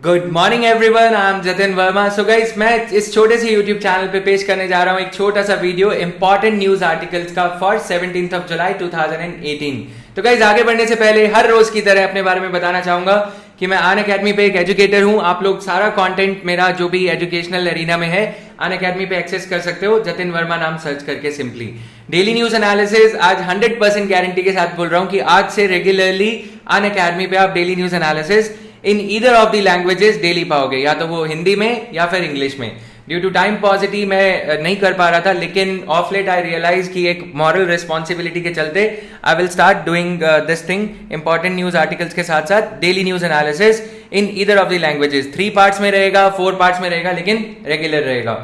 Good morning everyone, I am Jatin Verma. So guys, मैं इस छोटे से यूट्यूब चैनल पे पेश करने जा रहा हूँ एक छोटा सा वीडियो इंपॉर्टेंट न्यूज आर्टिकल्स का फॉर 17th ऑफ जुलाई 2018। तो गाइस, आगे बढ़ने से पहले हर रोज की तरह अपने बारे में बताना चाहूंगा कि मैं अन अकेडमी पे एक एजुकेटर हूँ। आप लोग सारा कंटेंट मेरा जो भी एजुकेशनल एरिना में है अन अकेडमी पे एक्सेस कर सकते हो, जतिन वर्मा नाम सर्च करके सिंपली। डेली न्यूज एनालिसिस आज 100% गारंटी के साथ बोल रहा हूँ कि आज से रेगुलरली अन अकेडमी पे आप daily news analysis in either of the languages daily पाओगे, या तो वो हिंदी में या फिर इंग्लिश में। ड्यू टू टाइम पॉजिटी मैं नहीं कर पा रहा था, लेकिन ऑफ लेट आई रियलाइज कि एक मॉरल रिस्पॉन्सिबिलिटी के चलते I will start doing this thing, important news articles के साथ साथ daily news analysis in either of the languages. 3 parts में रहेगा, 4 पार्ट्स में रहेगा, लेकिन रेगुलर रहेगा।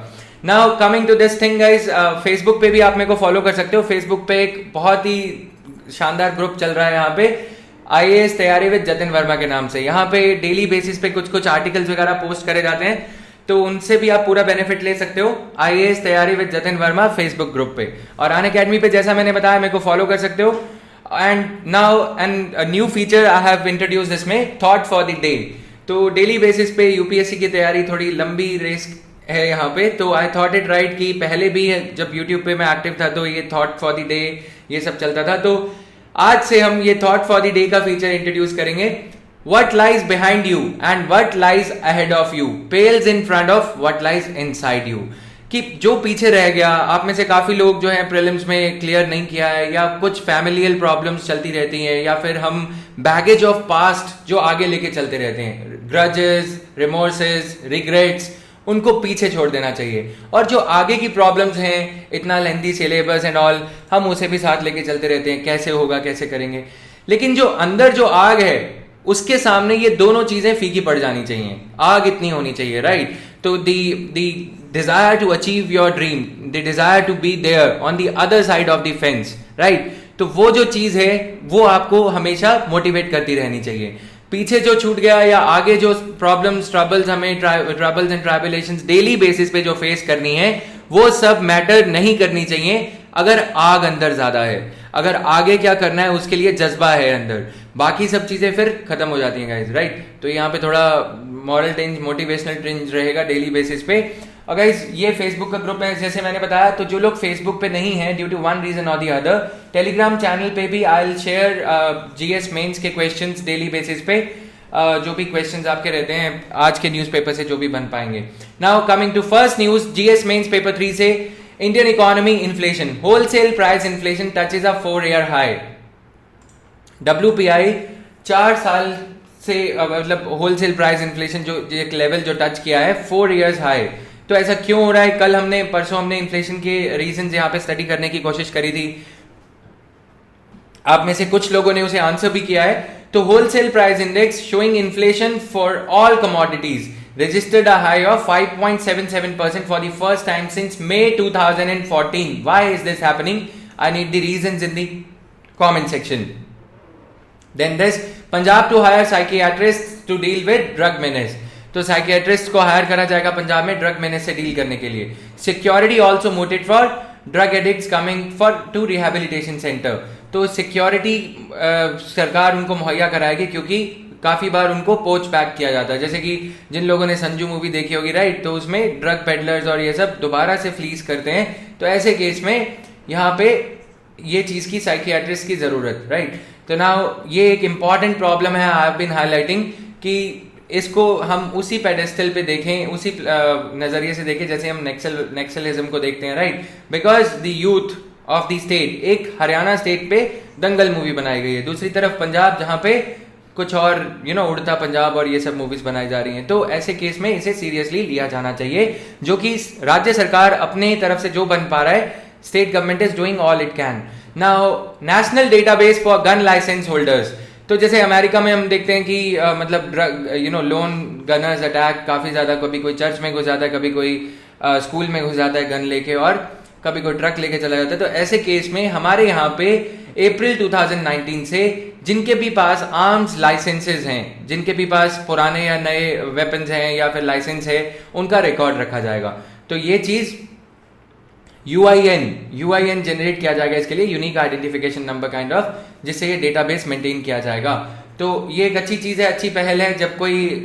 Now coming to this thing guys, Facebook पे भी आप मेरे को फॉलो कर सकते हो। फेसबुक पे एक बहुत ही शानदार ग्रुप चल रहा है यहाँ पे, आईएएस तैयारी विद जतिन वर्मा के नाम से। यहाँ पे डेली बेसिस पे कुछ कुछ आर्टिकल्स वगैरह पोस्ट करे जाते हैं, तो उनसे भी आप पूरा बेनिफिट ले सकते हो। आईएएस तैयारी with Jatin Verma Facebook group पे, और अन अकेडमी पे जैसा मैंने बताया मेरे को फॉलो कर सकते हो। And now and new feature I have introduce इसमें, थॉट फॉर द डे। तो डेली बेसिस पे यूपीएससी की तैयारी थोड़ी लंबी रेस है यहाँ पे, तो आई थॉट इट राइट कि पहले भी जब यूट्यूब पे मैं एक्टिव था तो ये थॉट फॉर द डे ये सब चलता था। तो आज से हम ये थॉट फॉर द डे का फीचर इंट्रोड्यूस करेंगे। What lies behind you and what lies ahead of you pales in front of what lies inside you. कि जो पीछे रह गया, आप में से काफी लोग जो है प्रीलिम्स में क्लियर नहीं किया है, या कुछ फैमिलियल प्रॉब्लम्स चलती रहती हैं, या फिर हम बैगेज ऑफ पास्ट जो आगे लेके चलते रहते हैं, ग्रजेस, रिमोर्सेस, रिग्रेट्स, उनको पीछे छोड़ देना चाहिए। और जो आगे की प्रॉब्लम्स हैं, इतना लेंथी सिलेबस एंड ऑल, हम उसे भी साथ लेके चलते रहते हैं, कैसे होगा, कैसे करेंगे। लेकिन जो अंदर जो आग है, उसके सामने ये दोनों चीजें फीकी पड़ जानी चाहिए। आग इतनी होनी चाहिए, राइट? तो the desire to achieve your dream, the desire to be there on the other side of the fence, right? तो वो जो चीज है वो आपको हमेशा मोटिवेट करती रहनी चाहिए। पीछे जो छूट गया या आगे जो प्रॉब्लम्स, ट्रबल्स हमें ट्रबल्स एंड ट्राइबुलेशंस डेली बेसिस पे जो फेस करनी है, वो सब मैटर नहीं करनी चाहिए अगर आग अंदर ज्यादा है, अगर आगे क्या करना है उसके लिए जज्बा है अंदर। बाकी सब चीजें फिर खत्म हो जाती हैं गाइस, राइट? तो यहाँ पे थोड़ा मॉरल टेंज, मोटिवेशनल टेंज रहेगा डेली बेसिस पे। और गाइस, ये फेसबुक का ग्रुप है जैसे मैंने बताया। तो जो लोग फेसबुक पे नहीं है ड्यू टू वन रीजन और दी अदर, टेलीग्राम चैनल पे भी I will share GS mains के क्वेश्चंस डेली बेसिस पे। जो भी क्वेश्चंस आपके रहते हैं आज के न्यूज़पेपर से जो भी बन पाएंगे। Now coming to first news, GS mains paper 3 से, Indian economy inflation, wholesale price inflation touches a 4-year high. WPI 4 साल से मतलब होलसेल प्राइस इन्फ्लेशन जो एक लेवल जो टच किया है 4 years हाई। तो ऐसा क्यों हो रहा है? कल परसों हमने इन्फ्लेशन के रीजन यहाँ पे स्टडी करने की कोशिश करी थी। आप में से कुछ लोगों ने उसे आंसर भी किया है। तो wholesale price index showing inflation for all commodities registered a high of 5.77% for the first time since May 2014. Why is this happening? I need the reasons in the comment section. Then this, Punjab to hire psychiatrists to deal with drug menace. तो psychiatrist को higher करा जाएगा पंजाब में drug menace से deal करने के लिए। Security also mooted for drug addicts coming for to rehabilitation centre. तो सिक्योरिटी सरकार उनको मुहैया कराएगी, क्योंकि काफी बार उनको पोच बैक किया जाता है। जैसे कि जिन लोगों ने संजू मूवी देखी होगी, राइट? तो उसमें ड्रग पेडलर्स और ये सब दोबारा से फ्लीज करते हैं। तो ऐसे केस में यहाँ पे ये चीज की साइकियाट्रिस्ट की जरूरत, राइट? तो नाउ ये एक इंपॉर्टेंट प्रॉब्लम है, आई हैव बीन हाईलाइटिंग, कि इसको हम उसी पेडेस्टल पे देखें, उसी नजरिए से देखें जैसे हम नेक्सलिज्म को देखते हैं, right? Because the youth of the state, एक हरियाणा स्टेट पे दंगल मूवी बनाई गई है, दूसरी तरफ पंजाब जहां पे कुछ और उड़ता पंजाब और ये सब मूवीज बनाई जा रही हैं। तो ऐसे केस में इसे सीरियसली लिया जाना चाहिए, जो कि राज्य सरकार अपने तरफ से जो बन पा रहा है, state government is doing all it can. Now national database for gun license holders. तो जैसे अमेरिका में हम देखते हैं कि मतलब ड्रग लोन गनर्स अटैक काफी ज्यादा, कभी कोई चर्च में घुस जाता है, कभी कोई स्कूल में घुस जाता है गन लेके, और कभी कोई ट्रक लेके चला जाता है। तो ऐसे केस में हमारे यहाँ पे अप्रैल 2019 से जिनके भी पास आर्म्स लाइसेंसेज हैं, जिनके भी पास पुराने या नए वेपन्स हैं या फिर लाइसेंस है, उनका रिकॉर्ड रखा जाएगा। तो ये चीज UIN जनरेट किया जाएगा इसके लिए, unique identification number kind of, जिससे ये डेटाबेस मेंटेन किया जाएगा। तो ये एक अच्छी चीज़ है, अच्छी पहल है। जब कोई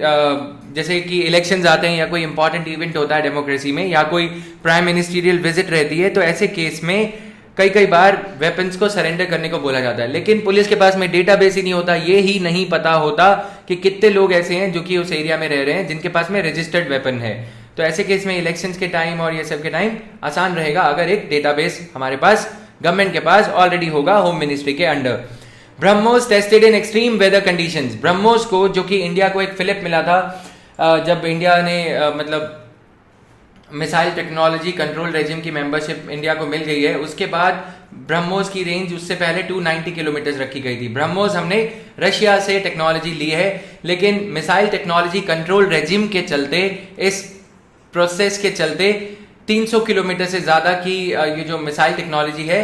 जैसे कि इलेक्शंस आते हैं या कोई इंपॉर्टेंट इवेंट होता है डेमोक्रेसी में, या कोई प्राइम मिनिस्टीरियल विजिट रहती है, तो ऐसे केस में कई बार वेपन्स को सरेंडर करने को बोला जाता है, लेकिन पुलिस के पास में डेटाबेस ही नहीं होता। ये ही नहीं पता होता कि कितने लोग ऐसे हैं जो कि उस एरिया में रह रहे हैं जिनके पास में रजिस्टर्ड वेपन है। तो ऐसे केस में इलेक्शंस के टाइम और ये सब के टाइम आसान रहेगा अगर एक डेटाबेस हमारे पास गवर्नमेंट के पास ऑलरेडी होगा, होम मिनिस्ट्री के under. BrahMos tested in extreme weather conditions. BrahMos को, जो कि इंडिया को एक फिलिप मिला था जब इंडिया ने मतलब मिसाइल टेक्नोलॉजी कंट्रोल रेजिम की मेंबरशिप इंडिया को मिल गई है, उसके बाद ब्रह्मोस की रेंज उससे पहले 290 किलोमीटर रखी गई थी। ब्रह्मोस हमने रशिया से टेक्नोलॉजी ली है, लेकिन मिसाइल टेक्नोलॉजी कंट्रोल रेजिम के चलते, इस प्रोसेस के चलते 300 किलोमीटर से ज़्यादा की ये जो मिसाइल टेक्नोलॉजी है,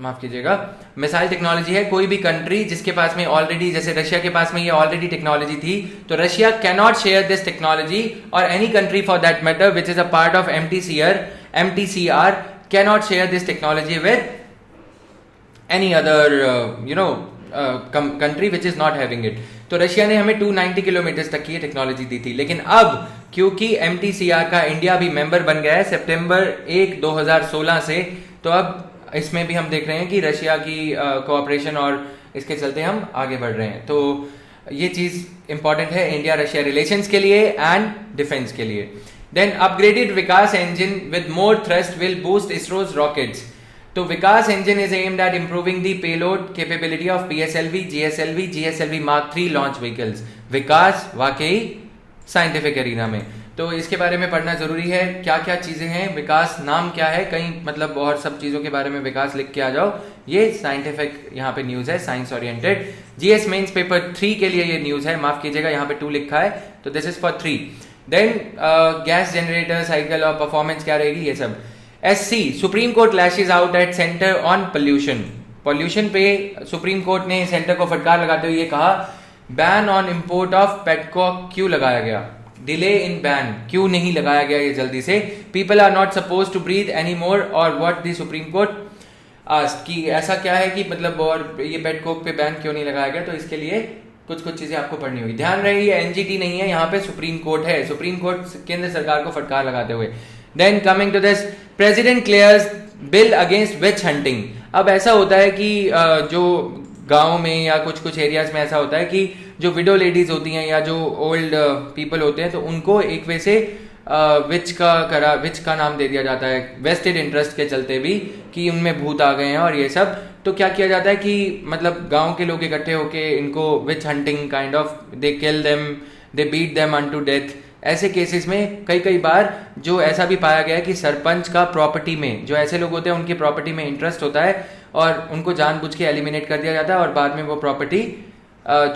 माफ़ कीजिएगा, मिसाइल टेक्नोलॉजी है, कोई भी कंट्री जिसके पास में ऑलरेडी, जैसे रशिया के पास में ये ऑलरेडी टेक्नोलॉजी थी, तो Russia can not share this technology, और any country for that matter which is a part of MTCR can not share this technology with any other country which is not having it. तो Russia ने हमें 290 kilometre तक की technology दी थी, लेकिन अब क्योंकि MTCR का इंडिया भी मेंबर बन गया है सितंबर 1, 2016 से, तो अब इसमें भी हम देख रहे हैं कि रशिया की कोऑपरेशन और इसके चलते हम आगे बढ़ रहे हैं। तो ये चीज़ इंपॉर्टेंट है इंडिया रशिया रिलेशंस के लिए एंड डिफेंस के लिए। Then upgraded Vikas engine with more thrust will boost ISRO's rockets. तो Vikas engine is aimed at improving the payload capability of PSLV, GSLV Mark 3 launch vehicles. Vikas वाकई साइंटिफिक एरिना में, तो इसके बारे में पढ़ना जरूरी है। क्या क्या चीजें हैं, विकास नाम क्या है, कहीं मतलब और सब चीजों के बारे में विकास लिख के आ जाओ। ये साइंटिफिक यहाँ पे न्यूज है, science oriented. GS mains paper 3 के लिए ये न्यूज है, माफ कीजिएगा यहाँ पे 2 लिखा है, तो this is for 3। Then gas generator cycle और परफॉर्मेंस क्या रहेगी, ये सब। SC supreme court lashes out at centre on pollution पे सुप्रीम कोर्ट ने सेंटर को फटकार लगाते हुए ये कहा, ban on import of petcoke क्यों लगाया गया, डिले इन बैन क्यों नहीं लगाया गया ये जल्दी से। People are not suppose to breathe any more, और what the supreme court asked, कि ऐसा क्या है कि मतलब और ये पेटकॉक पे बैन क्यों नहीं लगाया गया। तो इसके लिए कुछ चीजें आपको पढ़नी होगी। ध्यान रहे ये NGT नहीं है, यहाँ पे सुप्रीम कोर्ट है, सुप्रीम कोर्ट केंद्र सरकार को फटकार लगाते हुए। Then coming to this, president clears bill against witch hunting. अब ऐसा होता है कि जो गाँव में या कुछ एरियाज में ऐसा होता है कि जो विडो लेडीज होती हैं या जो ओल्ड पीपल होते हैं, तो उनको एक वे से विच का नाम दे दिया जाता है, वेस्टेड इंटरेस्ट के चलते भी, कि उनमें भूत आ गए हैं और ये सब। तो क्या किया जाता है कि मतलब गांव के लोग इकट्ठे होके इनको witch hunting kind of, they kill them, they beat them unto death. ऐसे केसेस में कई बार जो ऐसा भी पाया गया है कि सरपंच का प्रॉपर्टी में, जो ऐसे लोग होते हैं उनकी प्रॉपर्टी में इंटरेस्ट होता है और उनको जानबूझ के एलिमिनेट कर दिया जाता है, और बाद में वो प्रॉपर्टी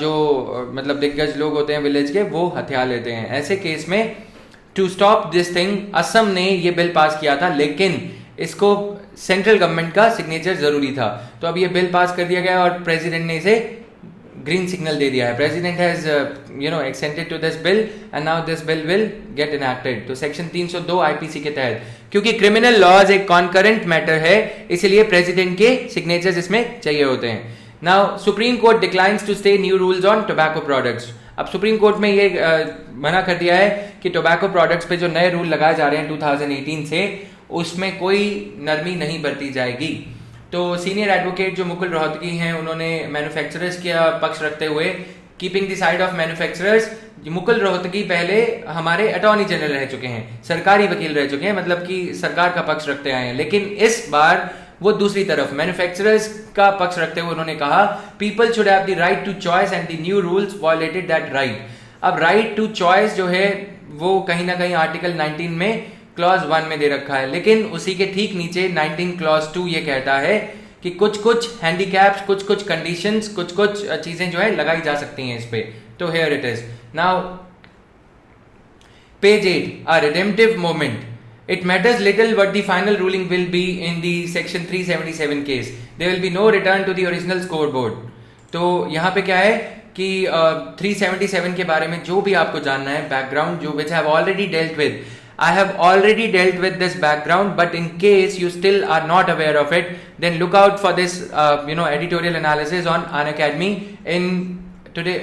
जो मतलब दिग्गज लोग होते हैं विलेज के, वो हथिया लेते हैं। ऐसे केस में to stop this thing, Assam ने ये बिल पास किया था, लेकिन इसको सेंट्रल गवर्नमेंट का सिग्नेचर जरूरी था। तो अब ये बिल पास कर दिया गया और प्रेसिडेंट ने इसे ग्रीन सिग्नल दे दिया है। President has assented to this bill and now this bill will get enacted. तो सेक्शन 302 IPC के तहत, क्योंकि क्रिमिनल लॉज एक कॉन्करेंट मैटर है, इसलिए प्रेसिडेंट के सिग्नेचर्स इसमें चाहिए होते हैं। Now supreme court declines to stay new rules on tobacco products. अब सुप्रीम कोर्ट में ये मना कर दिया है कि टोबैको प्रोडक्ट्स पे जो नए रूल लगाए जा रहे हैं 2018 से, उसमें कोई नरमी नहीं बरती जाएगी। तो सीनियर एडवोकेट जो मुकुल रोहतगी हैं, उन्होंने मैन्युफैक्चरर्स का पक्ष रखते हुए, keeping the side of manufacturers, Mukul Rohatgi पहले हमारे अटॉर्नी जनरल रह चुके हैं, सरकारी वकील रह चुके हैं, मतलब कि सरकार का पक्ष रखते आए हैं, लेकिन इस बार वो दूसरी तरफ मैन्युफैक्चरर्स का पक्ष रखते हुए उन्होंने कहा, people should have the right to choice and the new rules violated that right. अब राइट टू चॉइस जो है वो कहीं ना कहीं आर्टिकल 19 में क्लॉज 1 में दे रखा है, लेकिन उसी के ठीक नीचे 19 क्लॉज 2 ये कहता है कि कुछ हैंडीकैप्स, कुछ कंडीशंस, कुछ चीजें जो है लगाई जा सकती हैं इस पे। तो here it is now page 8, a redemptive moment. It matters little what the final ruling will be in the section 377 case. There will be no return to the original scoreboard. तो यहाँ पे क्या है कि 377 के बारे में जो भी आपको जानना है, बैकग्राउंड जो which have already dealt with, I have already dealt with this background, but in case you still are not aware of it, then look out for this editorial analysis on Unacademy in today.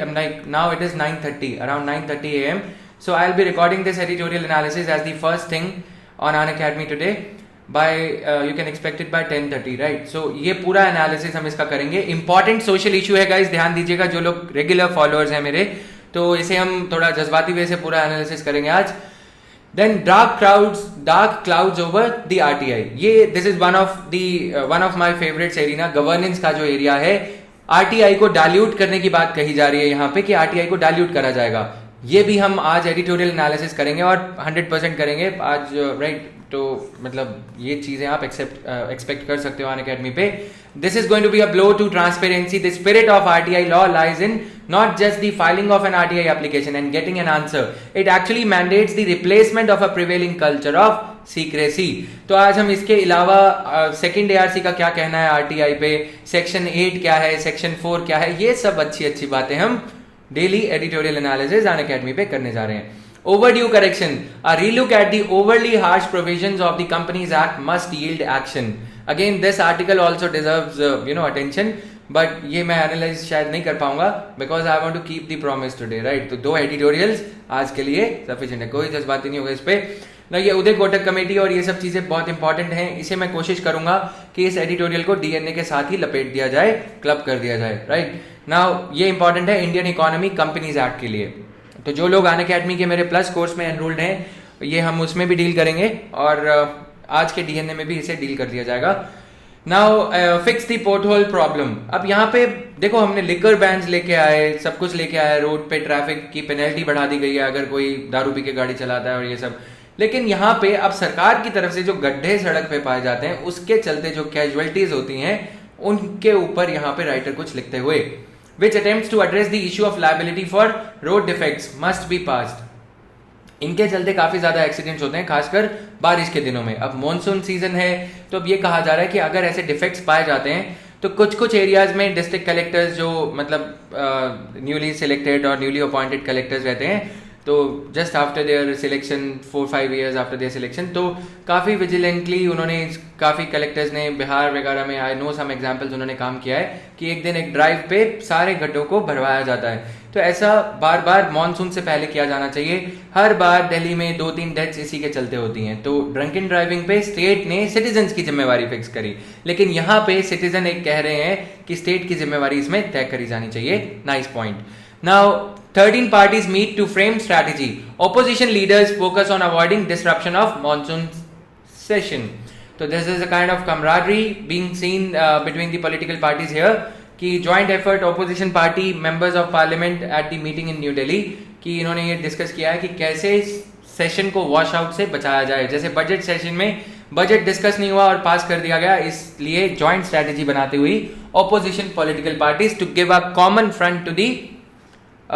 Now it is 9:30, around 9:30 a.m. So I'll be recording this editorial analysis as the first thing on Unacademy today. By you can expect it by 10:30, right? So ये पूरा analysis हम इसका करेंगे. Important social issue है guys, ध्यान दीजिएगा जो लोग रेगुलर फॉलोअर्स हैं मेरे, तो इसे हम थोड़ा जज्बाती वे से पूरा एनालिसिस करेंगे आज. Then dark clouds over the RTI. ये this is one of my favourites area, governance का जो एरिया है. आरटीआई को डाइल्यूट करने की बात कही जा रही है यहाँ पे कि आरटीआई को डाइल्यूट करा जाएगा. ये भी हम आज एडिटोरियल एनालिसिस करेंगे और 100% करेंगे आज, राइट? तो मतलब ये चीजें आप एक्सपेक्ट कर सकते हो अनअकैडमी पे. This is going to be a blow to transparency. The spirit of RTI law lies in not just the filing of an RTI application and getting an answer. It actually mandates the replacement of a prevailing culture of secrecy. तो आज हम इसके अलावा second ARC का क्या कहना है RTI पे, सेक्शन 8 क्या है, सेक्शन 4 क्या है, ये सब अच्छी बातें हम डेली एडिटोरियल एनालिसिस अनअकैडमी पे करने जा रहे हैं. Overdue correction. A relook at the overly harsh provisions of the Companies Act must yield action. Again, this article also deserves attention. But ये मैं एनालाइज शायद नहीं कर पाऊंगा because I want to keep the promise today, right? तो 2 editorials आज के लिए सफिशिएंट है, कोई जज्बाती नहीं होगा इस पे ना. ये उदय कोटक कमेटी और ये सब चीजें बहुत इंपॉर्टेंट हैं. इसे मैं कोशिश करूंगा कि इस एडिटोरियल को डीएनए के साथ ही लपेट दिया जाए, क्लब कर दिया जाए, राइट? नाउ ये इंपॉर्टेंट है इंडियन इकोनॉमी कंपनीज एक्ट के लिए. तो जो लोग अनअकैडमी के मेरे प्लस कोर्स में एनरोल्ड हैं, ये हम उसमें भी डील करेंगे और आज के डीएनए में भी इसे डील कर दिया जाएगा. Now fix the pothole problem. अब यहाँ पे देखो, हमने लिकर बैंस लेके आए, सब कुछ लेके आए, रोड पे ट्रैफिक की पेनल्टी बढ़ा दी गई है अगर कोई दारू पी के गाड़ी चलाता है और ये सब. लेकिन यहाँ पे अब सरकार की तरफ से जो गड्ढे सड़क पे पाए जाते हैं उसके चलते जो कैजुअलिटीज होती हैं उनके ऊपर यहाँ पे राइटर कुछ लिखते हुए, which attempts to address the issue of liability for road defects must be passed. इनके चलते काफी ज्यादा एक्सीडेंट्स होते हैं, खासकर बारिश के दिनों में. अब मॉनसून सीजन है तो अब ये कहा जा रहा है कि अगर ऐसे डिफेक्ट्स पाए जाते हैं तो कुछ एरियाज में डिस्ट्रिक्ट कलेक्टर्स जो मतलब न्यूली सिलेक्टेड और न्यूली अपॉइंटेड कलेक्टर्स रहते हैं, तो just after their selection 4-5 years after their selection, तो काफ़ी विजिलेंटली उन्होंने, काफ़ी कलेक्टर्स ने बिहार वगैरह में, आई नो सम एग्जांपल्स, उन्होंने काम किया है कि एक दिन एक ड्राइव पे सारे गड्ढों को भरवाया जाता है. तो ऐसा बार बार मॉनसून से पहले किया जाना चाहिए. हर बार दिल्ली में 2-3 डेथ्स इसी के चलते होती हैं. तो ड्रंकन ड्राइविंग पे स्टेट ने सिटीजन्स की जिम्मेवारी फिक्स करी, लेकिन यहाँ पे सिटीजन एक कह रहे हैं कि स्टेट की जिम्मेवारी इसमें तय करी जानी चाहिए. Nice point. Now 13 parties meet to frame strategy. Opposition leaders focus on avoiding disruption of monsoon session. So this is a kind of camaraderie being seen between the political parties here. कि joint effort opposition party members of parliament at the meeting in New Delhi, कि इन्होंने ये discuss किया है कि कैसे session को wash out से बचाया जाए. जैसे बजट सेशन में बजट डिस्कस नहीं हुआ और पास कर दिया गया, इसलिए जॉइंट स्ट्रेटेजी बनाते हुई opposition political parties to give a common front to the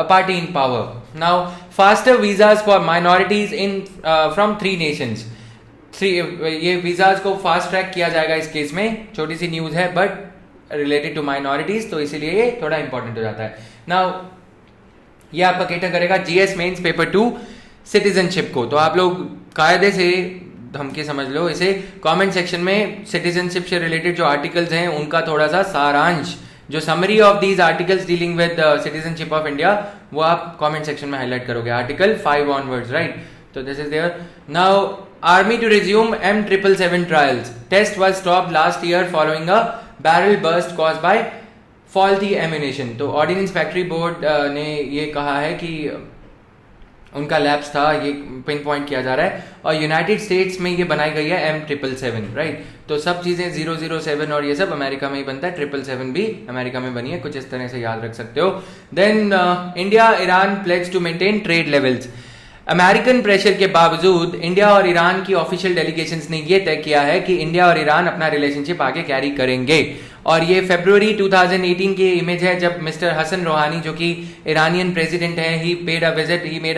party in power. Now, faster visas for minorities in from 3 nations. ये visas को फास्ट ट्रैक किया जाएगा इस केस में. छोटी सी न्यूज है बट रिलेटेड टू माइनॉरिटीज, तो इसीलिए ये थोड़ा इंपॉर्टेंट हो जाता है. नाउ ये आपका कैटर करेगा GS मेंस पेपर 2 सिटीजनशिप को. तो आप लोग कायदे से धमकी समझ लो इसे. कमेंट सेक्शन में सिटीजनशिप से रिलेटेड जो आर्टिकल्स हैं उनका थोड़ा सा सारांश, जो summary of these articles dealing with citizenship of India, वो आप कमेंट सेक्शन में हाईलाइट करोगे. Article 5 onwards, right? तो this is there. Now army to resume M777 trials. Test was stopped last year following a barrel burst caused by faulty ammunition. तो ordnance factory board ने ये कहा है कि उनका लैब्स था, ये पिन पॉइंट किया जा रहा है. और यूनाइटेड स्टेट्स में ये बनाई गई है M777, राइट? तो सब चीज़ें 007 और ये सब अमेरिका में ही बनता है. 777 भी अमेरिका में बनी है, कुछ इस तरह से याद रख सकते हो. Then India Iran pledge to maintain trade levels. American pressure के बावजूद इंडिया और ईरान की ऑफिशियल डेलीगेशंस ने यह तय किया है कि इंडिया और ईरान अपना रिलेशनशिप आगे कैरी करेंगे. और ये फरवरी 2018 की इमेज है जब मिस्टर हसन रोहानी, जो कि ईरानियन प्रेसिडेंट हैं, he made a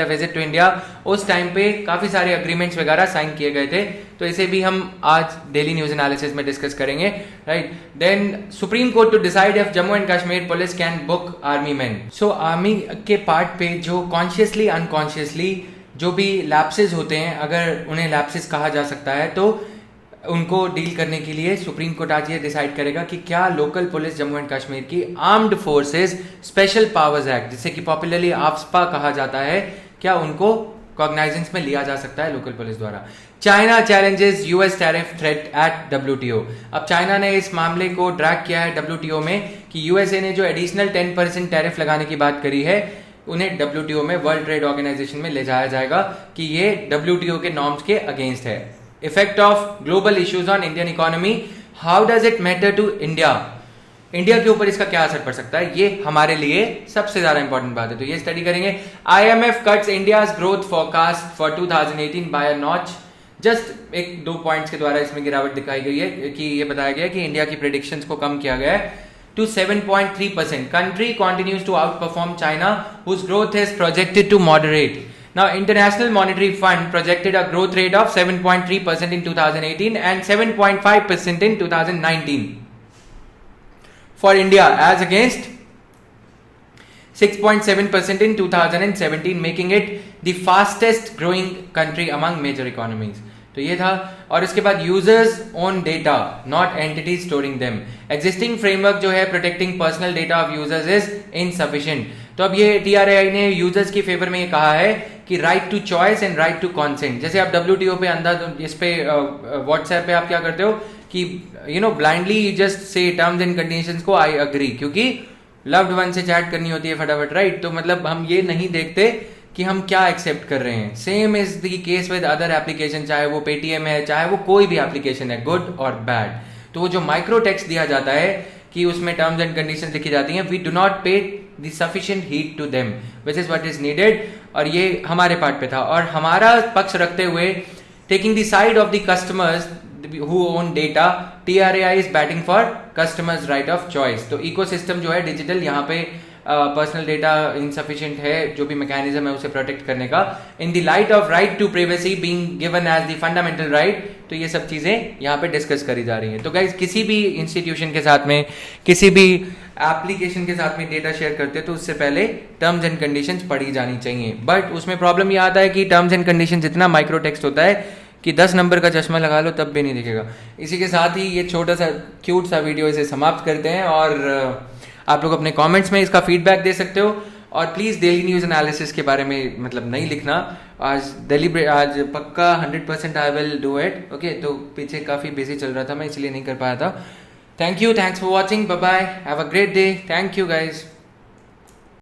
visit to India. उस टाइम पे काफ़ी सारे अग्रीमेंट्स वगैरह साइन किए गए थे. तो इसे भी हम आज डेली न्यूज एनालिसिस में डिस्कस करेंगे, right? Then supreme court to decide if Jammu and Kashmir police can book army man. So army के पार्ट पे जो कॉन्शियसली अनकॉन्शियसली जो भी लैप्सेस होते हैं, अगर उन्हें लैप्सेस कहा जा सकता है, तो उनको डील करने के लिए सुप्रीम कोर्ट आज ये डिसाइड करेगा कि क्या local police Jammu and Kashmir की armed forces special powers act, जिसे कि पॉपुलरली आफ्स्पा कहा जाता है, क्या उनको कॉग्नाइजेंस में लिया जा सकता है लोकल पुलिस द्वारा। China challenges US tariff threat at WTO. अब चाइना ने इस मामले को ड्रैग किया है डब्ल्यूटीओ में कि यूएसए ने जो एडिशनल 10% टैरिफ लगाने की बात करी है, उन्हें डब्ल्यूटीओ में, वर्ल्ड ट्रेड ऑर्गेनाइजेशन में ले जाया जाएगा कि ये डब्ल्यूटीओ के नॉर्म्स के अगेंस्ट है। Effect of global issues on Indian economy, how does it matter to India. India के ऊपर इसका क्या असर पड़ सकता है, ये हमारे लिए सबसे ज्यादा इंपॉर्टेंट बात है, तो ये स्टडी करेंगे। IMF cuts India's growth forecast for 2018 by a notch. Just एक दो पॉइंट्स के द्वारा इसमें गिरावट दिखाई गई है कि ये बताया गया कि इंडिया की प्रेडिक्शंस को कम किया गया है to 7.3%. Country continues to outperform China, whose growth is projected to moderate. Now, International Monetary Fund projected a growth rate of 7.3% in 2018 and 7.5% in 2019 for India, as against 6.7% in 2017, making it the fastest growing country among major economies. तो ये था। और इसके बाद users own data not entities storing them. Existing framework जो है protecting personal data of users is insufficient. तो अब ये टीआरएआई ने यूजर्स की फेवर में ये कहा है कि right to choice and right to consent. जैसे आप डब्ल्यूटीओ पे इस पे व्हाट्सएप पे आप क्या करते हो कि blindly just say terms and conditions को आई अग्री, क्योंकि लव्ड वन से चैट करनी होती है फटाफट, राइट। तो मतलब हम ये नहीं देखते कि हम क्या एक्सेप्ट कर रहे हैं। Same is the case with other application, चाहे वो पेटीएम है, चाहे वो कोई भी एप्लीकेशन है, गुड और बैड। तो वो जो माइक्रो टेक्स्ट दिया जाता है कि उसमें टर्म्स एंड कंडीशंस लिखी जाती हैं, we do not pay the sufficient heat to them which is what is needed. और ये हमारे पार्ट पे था। और हमारा पक्ष रखते हुए, taking the side of the customers who own data, TRAI is batting for customers right of choice। तो इकोसिस्टम जो है डिजिटल, यहाँ पे पर्सनल डेटा इनसफिशिएंट है, जो भी मैकेनिज्म है उसे प्रोटेक्ट करने का, in the light of right to privacy being given as the fundamental right. तो ये सब चीजें यहाँ पे डिस्कस करी जा रही हैं। तो गाइज, किसी भी इंस्टीट्यूशन के साथ में, किसी भी एप्लीकेशन के साथ में डेटा शेयर करते हैं तो उससे पहले टर्म्स एंड कंडीशंस पढ़ी जानी चाहिए। बट उसमें प्रॉब्लम ये आता है कि टर्म्स एंड कंडीशन इतना माइक्रो टेक्स्ट होता है कि 10 नंबर का चश्मा लगा लो तब भी नहीं दिखेगा। इसी के साथ ही ये छोटा सा क्यूट सा वीडियो इसे समाप्त करते हैं। और आप लोग अपने कमेंट्स में इसका फीडबैक दे सकते हो। और प्लीज़ डेली न्यूज़ एनालिसिस के बारे में मतलब नहीं लिखना। आज पक्का 100% I will do it. Okay, तो पीछे काफ़ी बिजी चल रहा था मैं, इसलिए नहीं कर पाया था। Thank you, thanks for watching, bye bye, have a great day, thank you guys.